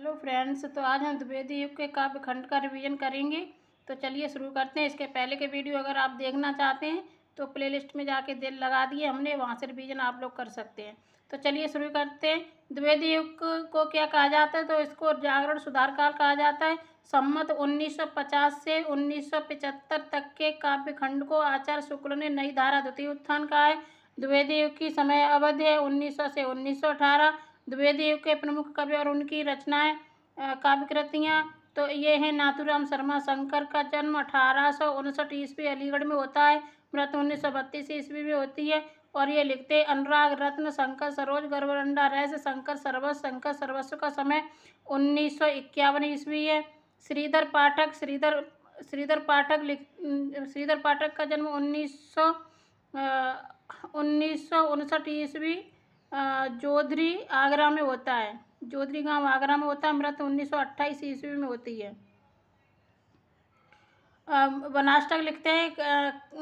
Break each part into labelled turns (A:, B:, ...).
A: Hello friends, तो आज हम द्विवेदी युग के काव्य खंड का रिवीजन करेंगे। तो चलिए शुरू करते हैं। इसके पहले के वीडियो अगर आप देखना चाहते हैं तो प्लेलिस्ट में जाके दिल लगा दिए हमने, वहाँ से रिवीजन आप लोग कर सकते हैं। तो चलिए शुरू करते हैं। द्विवेदी युग को क्या कहा जाता है? तो इसको जागरण सुधार काल कहा जाता है। संमत 1950 से 1975 तक के काव्य खंड को आचार्य शुक्ल ने नई धारा द्वितीय उत्थान कहा है। द्विवेदी युग की समय अवधि है 1900 से 1918। द्विवेदी युग के प्रमुख कवि और उनकी रचनाएं काव्य कृतियाँ तो ये हैं। नाथूराम शर्मा शंकर का जन्म 1859 ईस्वी अलीगढ़ में होता है। मृत्यु 1932 ईस्वी में होती है। और ये लिखते अनुराग रत्न शंकर सरोज गर्वरंडा रहस्य शंकर सर्वस्व का समय 1951 ईस्वी है। श्रीधर पाठक का जन्म 1959 ईस्वी जोधरी आगरा में होता है। जोधरी गांव आगरा में होता है। मृत्यु 1928 ईस्वी में होती है। वनाष्टक लिखते हैं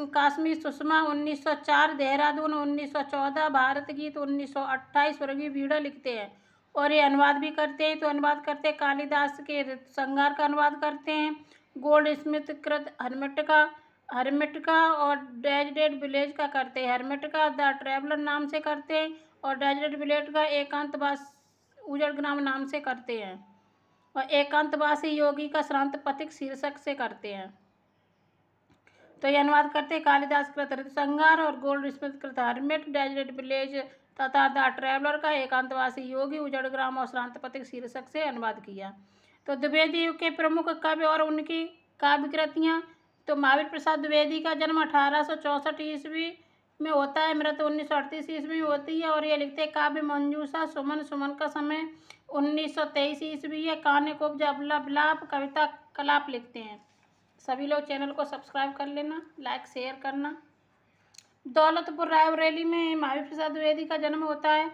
A: काश्मीर सुषमा 1904, देहरादून 1914, भारत गीत 1928। स्वर्गीय बीड़ा लिखते हैं और ये अनुवाद भी करते हैं। तो अनुवाद करते हैं कालिदास के ऋतुसंहार का अनुवाद करते हैं। गोल्ड स्मिथ कृत हर्मिटिका और डेजर्ट विलेज का करते हैं। हर्मिटिका द ट्रैवलर नाम से करते हैं और डेजर्ट विलेज का एकांतवास उजड़ ग्राम नाम से करते हैं। और एकांतवासी योगी का श्रांत पथिक शीर्षक से करते हैं। तो ये अनुवाद करते हैं कालिदास कृत ऋतुसंहार और गोल्ड स्मिथ कृत हर्मिट, डेजर्ट विलेज तथा द ट्रैवलर का एकांतवासी योगी उजड़ ग्राम और श्रांत पथिक शीर्षक से अनुवाद किया। तो द्विवेदी युग के प्रमुख कवि और उनकी काव्य कृतियाँ तो महावीर प्रसाद द्विवेदी का जन्म 1864 ईस्वी में होता है। मृत्यु 1938 ईस्वी में होती है। और ये लिखते हैं काव्य मंजूषा सुमन का समय 1923 ईस्वी है। कान्य कुब्ज अबला विलाप कविता कलाप लिखते हैं। सभी लोग चैनल को सब्सक्राइब कर लेना, लाइक शेयर करना। दौलतपुर रायबरेली में महावीर प्रसाद द्विवेदी का जन्म होता है।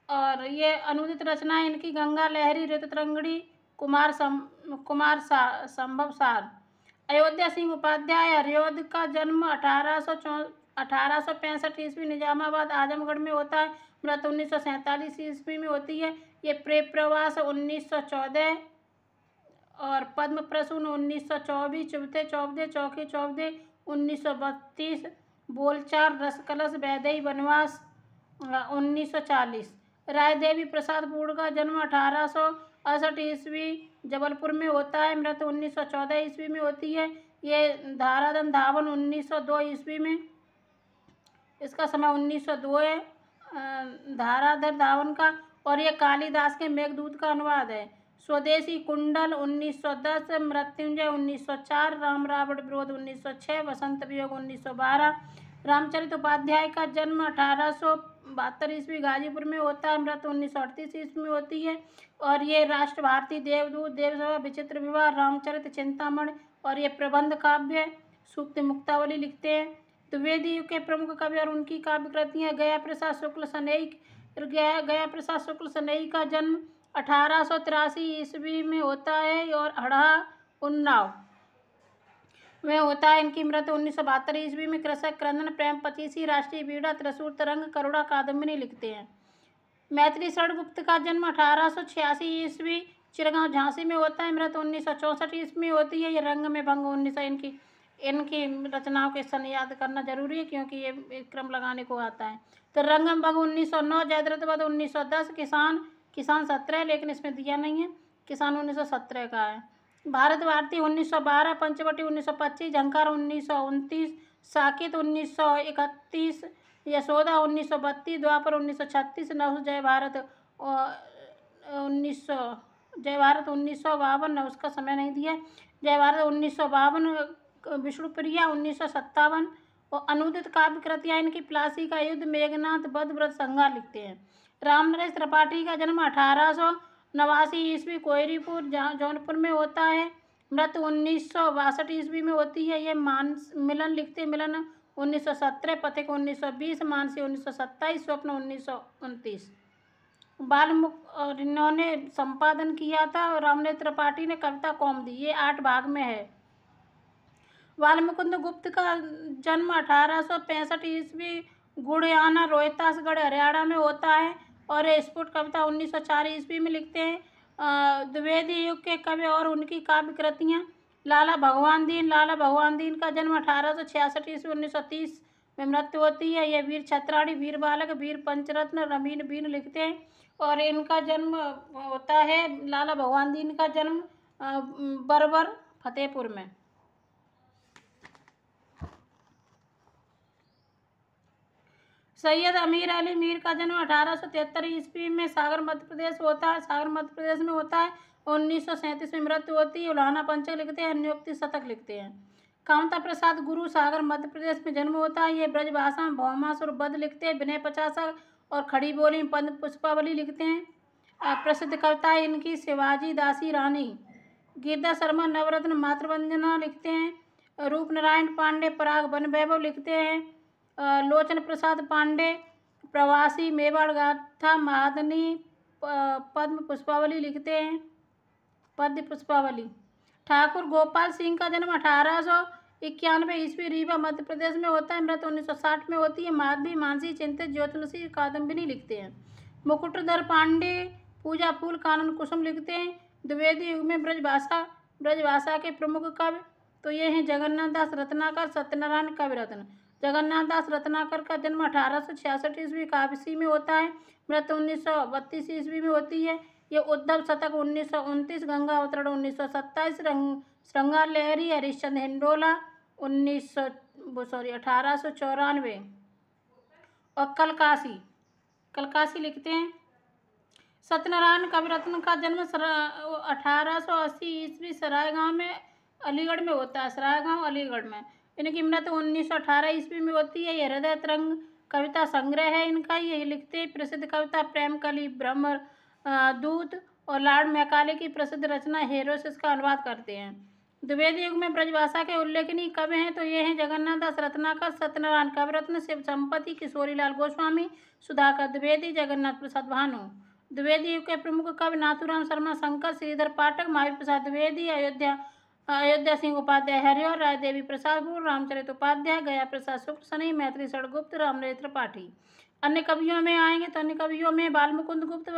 A: और ये अनुदित रचनाएं इनकी गंगा लहरी, ऋतुतरंगिणी, संभव सार। अयोध्या सिंह उपाध्याय हरिऔध का जन्म 1865 ईस्वी निजामाबाद आजमगढ़ में होता है। मृत्यु 1947 ईस्वी में होती है। ये प्रेम प्रवास 1914 और पद्म प्रसून 1924, चौथे चौबदे 1932, बोलचाल रसकलश वैदेही वनवास 1940। रायदेवी प्रसाद बूढ़ का जन्म 1868 ईस्वी जबलपुर में होता है। मृत्यु 1914 ईस्वी में होती है। ये धाराधन धावन 1902 ईस्वी में, इसका समय 1902 है धाराधर धावन का। और ये कालिदास के मेघदूत का अनुवाद है। स्वदेशी कुंडल 1910, मृत्युंजय 1904, राम रावण विरोध 1906, वसंत वियोग 1912। रामचरित उपाध्याय का जन्म 1872 ईस्वी गाजीपुर में होता है। मृत्यु 1938 ईस्वी में होती है। और ये राष्ट्र भारती, देवदूत, देवसभा, विचित्र विवाह, रामचरित चिंतामणि और ये प्रबंध काव्य सूक्त मुक्तावली लिखते हैं। द्विवेदी युग के प्रमुख कवि और उनकी काव्य कृतियाँ गया प्रसाद शुक्ल सनई का जन्म 1883 ईस्वी में होता है और हड़ा उन्नाव में होता है। इनकी मृत्यु 1972 ईस्वी में। कृषक क्रंदन, प्रेम पचीसी, राष्ट्रीय बीड़ा, त्रिशूल तरंग, करुणा कादम्बिनी लिखते हैं। मैथिली शरण गुप्त का जन्म 1886 ईस्वी चिरगांव झांसी में होता है। मृत्यु 1964 ईस्वी में होती है। ये रंग में भंग 1900 इनकी रचनाओं के सन याद करना जरूरी है क्योंकि ये क्रम लगाने को आता है। तो रंग में भंग 1909, जयद्रथ वध 1910, किसान 17, लेकिन इसमें दिया नहीं है, किसान 1917 का है। भारत भारती 1912, पंचवटी 1925, झंकार 1929, साकेत 1931, यशोदा 1932, द्वापर 1936, नहुस जय भारत 1952, नहुस का समय नहीं दिया। जय भारत 1952, विष्णुप्रिया 1957। और अनुदित काव्य कृतियाँ इनकी प्लासी का युद्ध, मेघनाथ, बद्ध, व्रत संहार लिखते हैं। रामनरेश त्रिपाठी का जन्म 1889 ईस्वी कोयरीपुर जौनपुर में होता है। मृत्यु 1962 ईस्वी में होती है। ये मिलन लिखते हैं। मिलन 1917, पथिक 1920, मानसी 1927, स्वप्न 1929। बालमुकुंद इन्होंने संपादन किया था और रामनरेश त्रिपाठी ने कविता कौमुदी। ये 8 भाग में है। बालमुकुंद गुप्त का जन्म 1865 ईस्वी गुड़ियाना रोहतासगढ़ हरियाणा में होता है। और स्फुट कविता 1904 ईस्वी में लिखते हैं। द्विवेदी युग के कवि और उनकी काव्य कृतियाँ। लाला भगवान दीन। लाला भगवान दीन का जन्म 1866 ईस्वी 1930 में मृत्यु होती है। ये वीर छत्राणी, वीर बालक, वीर पंचरत्न, रमीन बीन लिखते हैं। और इनका जन्म होता है, लाला भगवान दीन का जन्म बरबर फतेहपुर में। सैयद अमीर अली मीर का जन्म 1873 ईस्वी में सागर मध्य प्रदेश होता है। सागर मध्य प्रदेश में होता है। 1937 में मृत्यु होती है। उलाना पंचक लिखते हैं, नियुक्ति शतक लिखते हैं। कामता प्रसाद गुरु सागर मध्य प्रदेश में जन्म होता है। ये ब्रजभाषा में भौमासुर बध लिखते हैं, विनय पचासा और खड़ी बोली में पद्म पुष्पावली लिखते हैं। प्रसिद्ध कविता है इनकी शिवाजी दासी रानी। गिरधा शर्मा नवरत्न मातृवंदना लिखते हैं। रूप नारायण पांडे पराग वन वैभव लिखते हैं। लोचन प्रसाद पांडे प्रवासी मेवाड़ गाथा महादनी पद्म पुष्पावली लिखते हैं, पद्य पुष्पावली। ठाकुर गोपाल सिंह का जन्म 1891 ईस्वी रीवा मध्य प्रदेश में होता है। मृत्यु 1960 में होती है। माधवी मानसी चिंतित ज्योतिषी कादम्बिनी लिखते हैं। मुकुटधर पांडे पूजा फूल कानन कुसुम लिखते हैं। द्विवेदी युग में ब्रजभाषा के प्रमुख कवि तो ये हैं जगन्नाथ दास रत्नाकर, सत्यनारायण कविरत्न। जगन्नाथ दास रत्नाकर का जन्म 1866 ईस्वी काशी में होता है। मृत्यु 1932 ईस्वी में होती है। ये उद्धव शतक 1929, गंगा अवतरण 1927, श्रृंगार लहरी हरिश्चंद्र हिंडोला 1894 और कलकासी लिखते हैं। सत्यनारायण कविरत्न का जन्म 1880 ईस्वी सरायगांव में अलीगढ़ में होता है। सरायगांव अलीगढ़ में। इनकी मृत्यु 1918 ईस्वी में होती है। ये हृदय तरंग कविता संग्रह है इनका। ये लिखते हैं प्रसिद्ध कविता प्रेम कली, ब्रह्म दूत और लॉर्ड मैकाले की प्रसिद्ध रचना हेरोसिस का अनुवाद करते हैं। द्विवेदी युग में ब्रजभाषा के उल्लेखनीय कवि हैं तो ये हैं जगन्नाथ दास रत्नाकर, सत्यनारायण कविरत्न, शिव संपत्ति, किशोरीलाल गोस्वामी, सुधाकर द्विवेदी, जगन्नाथ प्रसाद भानु। द्विवेदी युग के प्रमुख कवि नाथूराम शर्मा शंकर, श्रीधर पाठक, महावीर प्रसाद द्विवेदी, अयोध्या सिंह उपाध्याय हरिऔर, राय देवी प्रसाद गुरु, रामचरित उपाध्याय, गया प्रसाद शुक्ल सनई, मैत्री षडगुप्त, रामरेश त्रिपाठी। अन्य कवियों में आएंगे तो अन्य कवियों में बालमुकुंद गुप्त,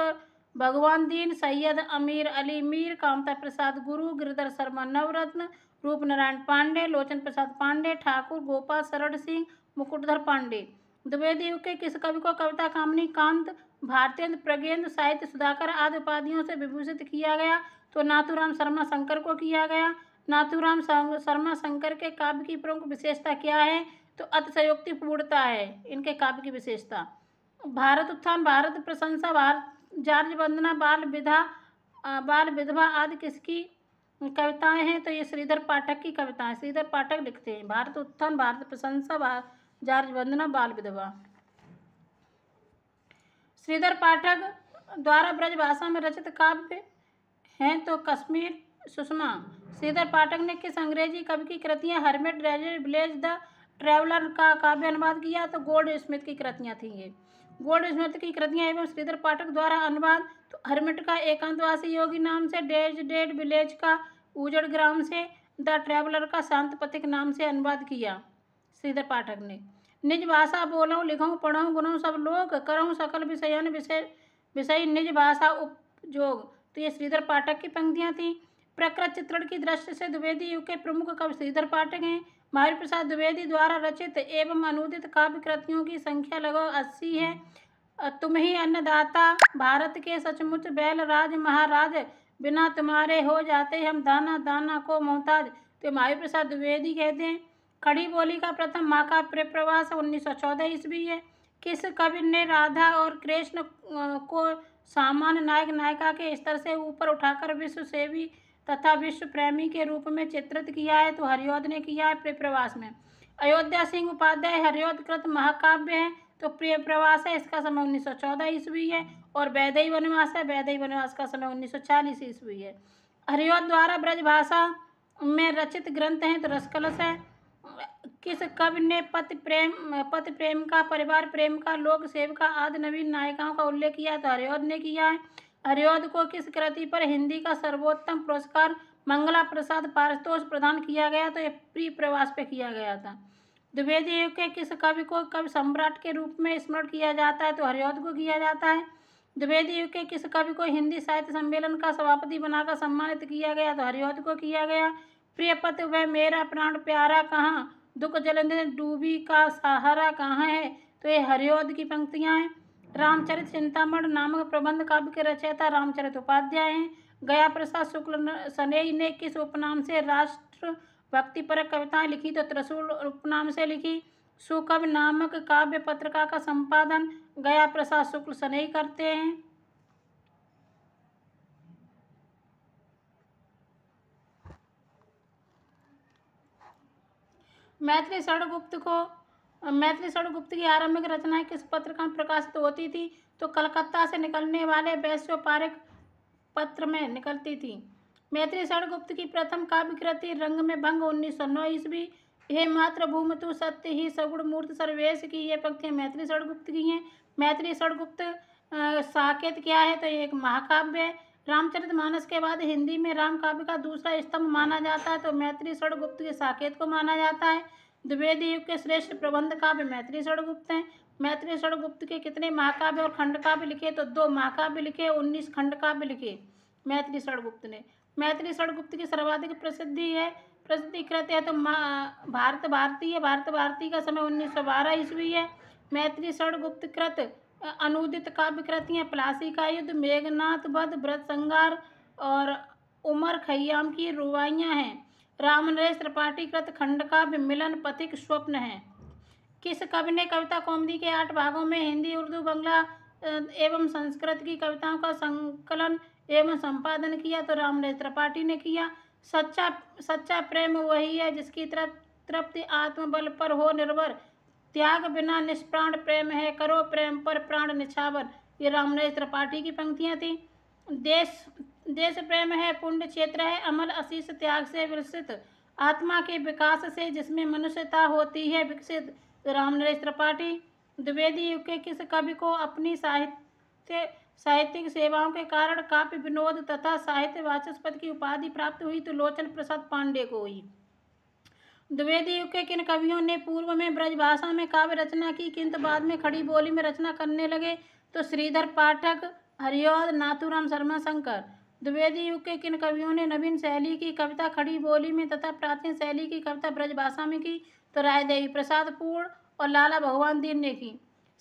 A: भगवान दीन, सैयद अमीर अली मीर, कामता प्रसाद गुरु, गिरधर शर्मा नवरत्न, रूप नारायण पांडे, लोचन प्रसाद पांडे, ठाकुर गोपाल शरण सिंह, मुकुटधर पांडे। द्विवेदी युग के किस कवि को कविता कामनी, कांत, भारतेंद्र, प्रगेंद्र, साहित्य सुधाकर आदि उपाधियों से विभूषित किया गया तो नाथूराम शर्मा शंकर को किया गया। नाथूराम शर्मा शंकर के काव्य की प्रमुख विशेषता क्या है तो अतिशयोक्तिपूर्णता है इनके काव्य की विशेषता। भारत उत्थान, भारत प्रशंसा, जार्ज वंदना, बाल विधवा आदि किसकी कविताएं हैं तो ये श्रीधर पाठक की कविताएं। श्रीधर पाठक लिखते हैं भारत उत्थान, भारत प्रशंसा, जार्ज वंदना, बाल विधवा। श्रीधर पाठक द्वारा ब्रजभाषा में रचित काव्य हैं तो कश्मीर सुषमा। श्रीधर पाठक ने किस अंग्रेजी कवि की कृतियां हर्मिट विलेज द ट्रैवलर का काव्य अनुवाद किया तो गोल्ड स्मिथ की कृतियां थी ये। गोल्ड स्मिथ की कृतियां एवं श्रीधर पाठक द्वारा अनुवाद तो हर्मिट का एकांतवासी योगी नाम से, डेड विलेज का उजड़ ग्राम से, द ट्रैवलर का शांत पथिक नाम से अनुवाद किया श्रीधर पाठक ने। निज भाषा बोलऊँ लिखऊँ पढ़ऊँ गुणऊँ सब लोग, करऊँ सकल विषयन विषय निज भाषा उपयोग तो ये श्रीधर पाठक की पंक्तियाँ थीं। प्रकृत चित्रण की दृष्टि से द्विवेदी युग के प्रमुख कवि श्रीधर पाठक हैं। महावीर प्रसाद द्विवेदी द्वारा रचित एवं अनुदित काव्य कृतियों की संख्या लगभग 80 है। तुम ही अन्नदाता भारत के सचमुच बैल राज महाराज, बिना तुम्हारे हो जाते हम दाना दाना को मोहताज तो महावीर प्रसाद द्विवेदी कहते हैं। खड़ी बोली का प्रथम महाकाव्य प्रवास 1914 ईस्वी है। किस कवि ने राधा और कृष्ण को सामान्य नायक नायिका के स्तर से ऊपर उठाकर विश्व सेवी तथा विश्व प्रेमी के रूप में चित्रित किया है तो हरिऔध ने किया है प्रिय प्रवास में। अयोध्या सिंह उपाध्याय हरिऔध कृत महाकाव्य है तो प्रिय प्रवास है, इसका समय 1914 ईस्वी है। और वैदेही वनवास है, वैदेही वनवास का समय 1940 ईस्वी है। हरिऔध द्वारा ब्रजभाषा में रचित ग्रंथ हैं तो रसकलश है। किस कवि ने पति प्रेम का, परिवार प्रेम का, लोक सेविका आदि नवीन नायिकाओं का उल्लेख किया है तो हरिऔध ने किया है। हरिऔध को किस कृति पर हिंदी का सर्वोत्तम पुरस्कार मंगला प्रसाद पारितोष प्रदान किया गया तो ये प्रिय प्रवास पे किया गया था। द्विवेदी युग के किस कवि को कवि सम्राट के रूप में स्मरण किया जाता है तो हरिऔध को किया जाता है। द्विवेदी युग के किस कवि को हिंदी साहित्य सम्मेलन का सभापति बनाकर सम्मानित किया गया? तो हरिऔध को किया गया। प्रिय पत्र वह मेरा प्राण प्यारा कहाँ, दुख जलंधर डूबी का सहारा कहाँ है? तो ये हरिऔध की पंक्तियां हैं। रामचरित चिंतामण नामक प्रबंध काव्य के रचयिता रामचरित उपाध्याय हैं। गया प्रसाद शुक्ल सनेही ने किस उपनाम से राष्ट्र भक्तिपरक कविताएं लिखी? तो त्रिशूल उपनाम से लिखी। सुकवि नामक काव्य पत्रिका का संपादन गया प्रसाद शुक्ल सनेही करते हैं। मैथिली षडगुप्त की आरंभिक रचनाएं किस पत्रिका में प्रकाशित होती थी? तो कलकत्ता से निकलने वाले वैश्योपारिक पत्र में निकलती थी। मैथिली षडगुप्त की प्रथम काव्य कृति रंग में भंग 1909 ईस्वी। हे मातृभूमि सत्य ही सगुण मूर्त सर्वेश की ये पंक्तियां मैथिली षडगुप्त की हैं। मैथिली षडगुप्त साकेत क्या है? तो ये एक महाकाव्य है। रामचरितमानस के बाद हिंदी में राम काव्य का दूसरा स्तंभ माना जाता है, तो मैथिली षडगुप्त के साकेत को माना जाता है। द्विवेदी युग के श्रेष्ठ प्रबंध काव्य मैथिली षडगुप्त हैं। मैथिली षडगुप्त के कितने महाकाव्य और खंड काव्य लिखे? तो 2 महाकाव्य लिखे, 19 खंड काव्य लिखे मैथिली षडगुप्त ने। मैथिली षडगुप्त की सर्वाधिक प्रसिद्धि कृत है तो भारत भारती का समय 1912 ईस्वी है। मैथिली षडगुप्त कृत अनुदित काव्य कृतियाँ प्लासी का युद्ध, मेघनाथ वध, व्रत संहार और उमर खय्याम की रुबाइयाँ हैं। रामनरेश त्रिपाठी कृत खंड काव्य मिलन पथिक स्वप्न है। किस कवि ने कविता कौमुदी के 8 भागों में हिंदी, उर्दू, बांग्ला एवं संस्कृत की कविताओं का संकलन एवं संपादन किया? तो रामनरेश त्रिपाठी ने किया। सच्चा प्रेम वही है जिसकी तृप्ति आत्मबल पर हो निर्भर, त्याग बिना निष्प्राण प्रेम है, करो प्रेम पर प्राण निछावर। ये रामनरेश त्रिपाठी की पंक्तियां थी। देश प्रेम है, पुण्य क्षेत्र है, अमल आशीष त्याग से विकसित, आत्मा के विकास से जिसमें मनुष्यता होती है विकसित। रामनरेश त्रिपाठी। द्विवेदी युग के किस कवि को अपनी साहित्यिक सेवाओं के कारण काव्य विनोद तथा साहित्य वाचस्पति की उपाधि प्राप्त हुई? तो लोचन प्रसाद पांडे को हुई। द्विवेदी युग के किन कवियों ने पूर्व में ब्रजभाषा में काव्य रचना की किंतु बाद में खड़ी बोली में रचना करने लगे? तो श्रीधर पाठक, हरिऔध, नाथूराम शर्मा शंकर। द्विवेदी युग के किन कवियों ने नवीन शैली की कविता खड़ी बोली में तथा प्राचीन शैली की कविता ब्रजभाषा में की? तो रायदेवी प्रसाद पूर्ण और लाला भगवान दीन ने की।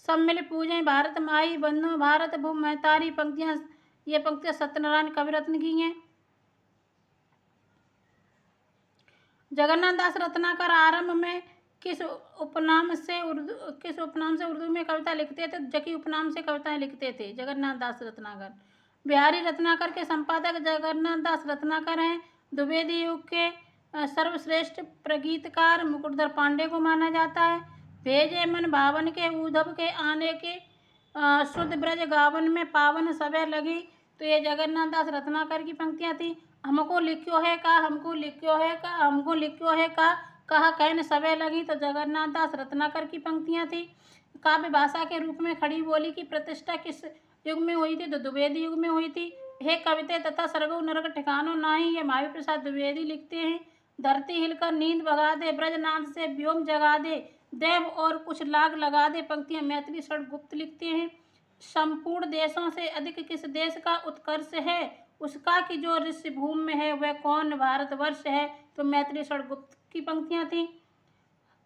A: सब मिल पूजें भारत माई बंधु भारत भूमि महतारी ये पंक्तियां सत्यनारायण कविरत्न की हैं। जगन्नाथ दास रत्नाकर आरंभ में किस उपनाम से उर्दू में कविता लिखते थे? जकी उपनाम से कविताएं लिखते थे जगन्नाथ दास रत्नाकर। बिहारी रत्नाकर के संपादक जगन्नाथ दास रत्नाकर हैं। द्विवेदी युग के सर्वश्रेष्ठ प्रगीतकार मुकुटधर पांडे को माना जाता है। भेजे मन भावन के उद्धव के आने के शुद्ध ब्रज गावन में पावन सभे लगी। तो ये जगन्नाथ दास रत्नाकर की पंक्तियां थी। हमको लिख्यो है का, हमको लिख्यो है का, हमको लिख्यो है का, कहा कहन सभे लगी। तो जगन्नाथ दास रत्नाकर की पंक्तियां थी। काव्य भाषा के रूप में खड़ी बोली की प्रतिष्ठा किस युग में हुई थी? तो द्विवेदी युग में हुई थी। हे कविते तथा सरगु नरक ठिकानो नाही, ये महावीर प्रसाद द्विवेदी लिखते हैं। धरती हिलकर नींद भगा दे, ब्रजनाथ से व्योम जगा दे, देव और कुछ लाग लगा दे, पंक्तियां मैथिली षडगुप्त लिखते हैं। संपूर्ण देशों से अधिक किस देश का उत्कर्ष है? उसका कि जो ऋषि भूमि में है वह कौन भारतवर्ष है? तो मैथिली षडगुप्त की पंक्तियां थी।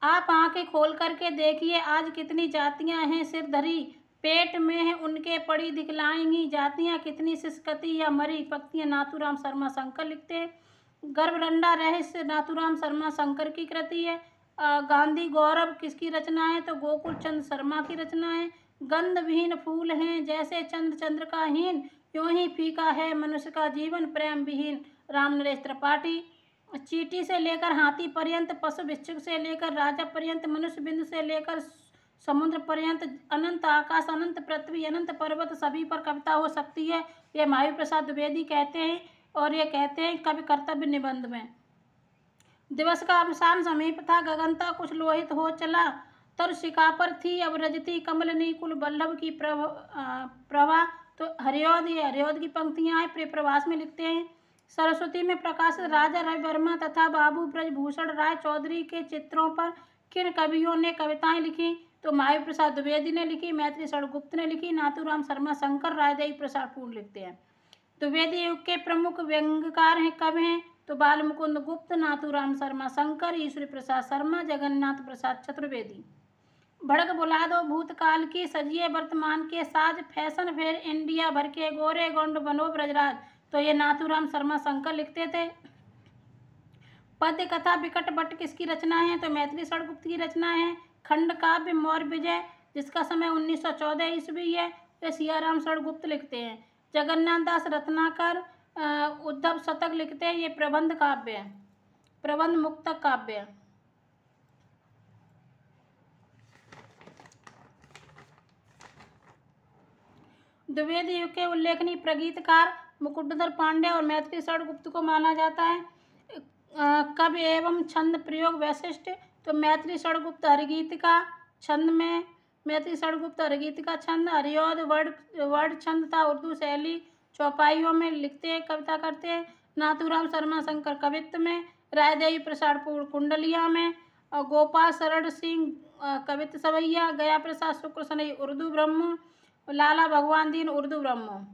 A: आप आंखें खोल करके देखिए आज कितनी जातियां हैं सिरधरी, पेट में है उनके पड़ी दिखलाएंगी जातियां कितनी सिसकती या मरी, पंक्तियां नाथूराम शर्मा शंकर लिखते हैं। गर्भरंडा रहस्य नाथूराम शर्मा शंकर की कृति है। गांधी गौरव किसकी रचना है? तो गोकुल चंद शर्मा की रचना है। गंध विहीन फूल हैं जैसे चंद्र का हीन, यूं ही फीका है मनुष्य का जीवन प्रेम विहीन, रामनरेश त्रिपाठी। चींटी से लेकर हाथी पर्यंत, पशु भिक्षुक से लेकर राजा पर्यंत, मनुष्य बिंदु से लेकर समुद्र पर्यंत, अनंत आकाश अनंत पृथ्वी अनंत पर्वत सभी पर कविता हो सकती है, ये महावीर प्रसाद द्विवेदी कहते हैं। और ये कहते हैं कवि कर्तव्य निबंध में। दिवस का अवसान समीप था, गगनता कुछ लोहित हो चला, तर शिखा पर थी अब रजती कमलनी कुल बल्लभ की प्रभा। तो हरिऔध की पंक्तियां हैं। प्रिय प्रवास में लिखते हैं। सरस्वती में प्रकाशित राजा रवि वर्मा तथा बाबू ब्रजभूषण राय चौधरी के चित्रों पर किन कवियों ने कविताएं लिखी? तो महावीर प्रसाद द्विवेदी ने लिखी, मैथिली षण गुप्त ने लिखी, नाथूराम शर्मा शंकर, रायदेवी प्रसाद पूर्ण लिखते हैं। द्विवेदी युग के प्रमुख व्यंग्यकार हैं, कवि हैं तो बाल मुकुंद गुप्त, नाथूराम शर्मा शंकर, ईश्वरी प्रसाद शर्मा, जगन्नाथ प्रसाद चतुर्वेदी। भड़क बुला दो भूतकाल की, सजिए वर्तमान के साज, फैशन फेर इंडिया भर के, गोरे गोंड बनो ब्रजराज, तो ये नाथूराम शर्मा शंकर लिखते थे। पद्य कथा विकट बट किसकी रचना है, तो मैथिली षण गुप्त की रचना है। खंड काव्य मौर्य विजय, जिसका समय 1914 ईस्वी है, वे सियाराम षण गुप्त लिखते हैं। जगन्नाथ दास रत्नाकर उद्धव शतक लिखते हैं, ये प्रबंध काव्य है, प्रबंध मुक्तक काव्य है। द्विवेदी युग के उल्लेखनीय प्रगीतकार मुकुटधर पांडे और मैथिली षण गुप्त को माना जाता है। कवि एवं छंद प्रयोग वैशिष्ट, तो मैथिली षण गुप्त हरिगीत का छंद में, मैथिली षण गुप्त हरिगीत का छंद, हरियोध वर्ड छंद था, उर्दू शैली चौपाइयों में लिखते हैं, कविता करते हैं। नाथूराम शर्मा शंकर कवित्व में, रायदेवी प्रसाद पूर्ण कुंडलिया में, और गोपाल शरण सिंह कवित्व सवैया, गया प्रसाद शुक्र सनई उर्दू ब्रह्म, लाला भगवान दीन उर्दू ब्रह्म।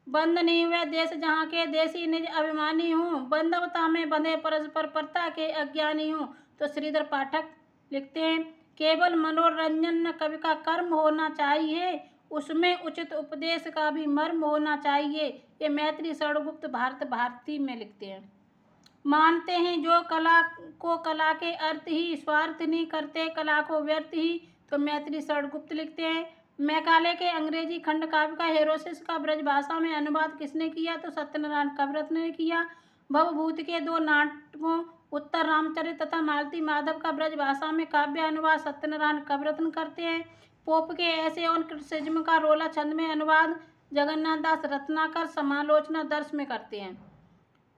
A: बंद नहीं हुए देश जहाँ के, देसी निज अभिमानी हूँ, बंधवता में बंधे परस्पर परता के अज्ञानी हूँ, तो श्रीधर पाठक लिखते हैं। केवल मनोरंजन न कवि का कर्म होना चाहिए, उसमें उचित उपदेश का भी मर्म होना चाहिए, ये मैथिली षण गुप्त भारत भारती में लिखते हैं। मानते हैं जो कला को कला के अर्थ ही, स्वार्थ नहीं करते कला को व्यर्थ ही, तो मैथिली षण गुप्त लिखते हैं। मैकाले के अंग्रेजी खंड काव्य का हेरोसिस का ब्रज भाषा में अनुवाद किसने किया, तो सत्यनारायण कविरत्न ने किया। भवभूति के 2 नाटकों उत्तर रामचरित तथा मालती माधव का ब्रज भाषा में काव्य अनुवाद सत्यनारायण कविरत्न करते हैं। पोप के ऐसे और क्रिटिसिज्म का रोला छंद में अनुवाद जगन्नाथ दास रत्नाकर समालोचना दर्श में करते हैं।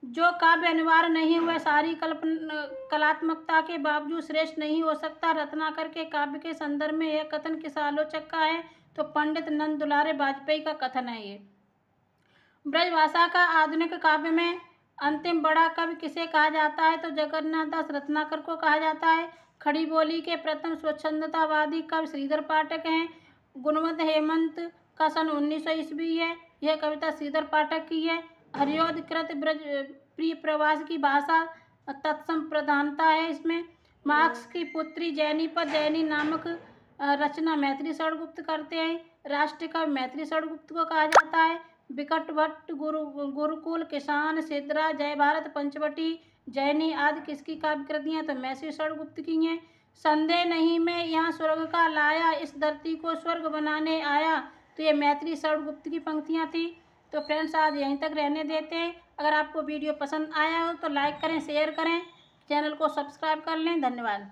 A: जो काव्य अनिवार्य नहीं हुए सारी कलात्मकता के बावजूद श्रेष्ठ नहीं हो सकता। रत्नाकर के काव्य के संदर्भ में यह कथन किस आलोचक का है, तो पंडित नंद दुलारे वाजपेयी का कथन है। ये ब्रजभाषा का आधुनिक काव्य में अंतिम बड़ा कवि किसे कहा जाता है, तो जगन्नाथ दास रत्नाकर को कहा जाता है। खड़ी बोली के प्रथम स्वच्छंदतावादी कवि श्रीधर पाठक हैं। गुणवंत हेमंत का सन 1900 ईस्वी है, यह कविता श्रीधर पाठक की है। हरियोध कृत ब्रज प्रिय प्रवास की भाषा तत्सम प्रधानता है इसमें। मार्क्स की पुत्री जैनी पर जैनी नामक रचना मैथिली षण गुप्त करते हैं। राष्ट्र कवि मैथिली षण गुप्त को कहा जाता है। विकट भट्ट गुरुकुल किसान सिद्रा जय भारत पंचवटी जैनी आदि किसकी काव्य कृतियाँ, तो मैथिली षण गुप्त की हैं। संदेह नहीं मैं यहाँ स्वर्ग का लाया, इस धरती को स्वर्ग बनाने आया, तो ये मैथिली षण गुप्त की पंक्तियाँ थी। तो फ्रेंड्स आज यहीं तक रहने देते हैं। अगर आपको वीडियो पसंद आया हो तो लाइक करें, शेयर करें, चैनल को सब्सक्राइब कर लें। धन्यवाद।